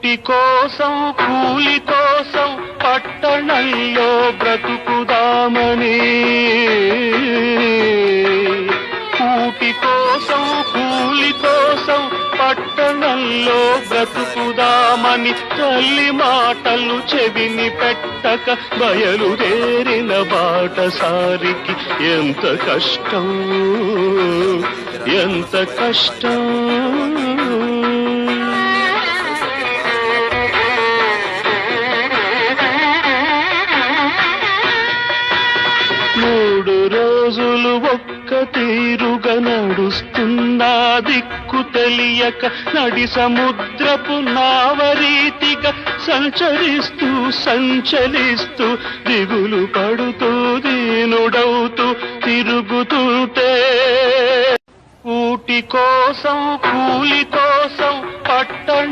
కూటి కోసం కూలి కోసం పట్టణంలో బ్రతుకుదామని, కూటి కోసం కూలి కోసం పట్టణంలో బ్రతుకుదామని తల్లి మాటలు చెవిని పెట్టక బయలుదేరిన బాటసారికి ఎంత కష్టం, ఎంత కష్టం. మూడు రోజులు ఒక్క తీరుగా నడుస్తున్నా దిక్కు తెలియక నడి సముద్రపు నావరీతిగా సంచరిస్తూ సంచలిస్తూ దిగులు పడుతూ దీనుడవుతూ తిరుగుతుంటే, కూటి కోసం కూలి కోసం పట్టణ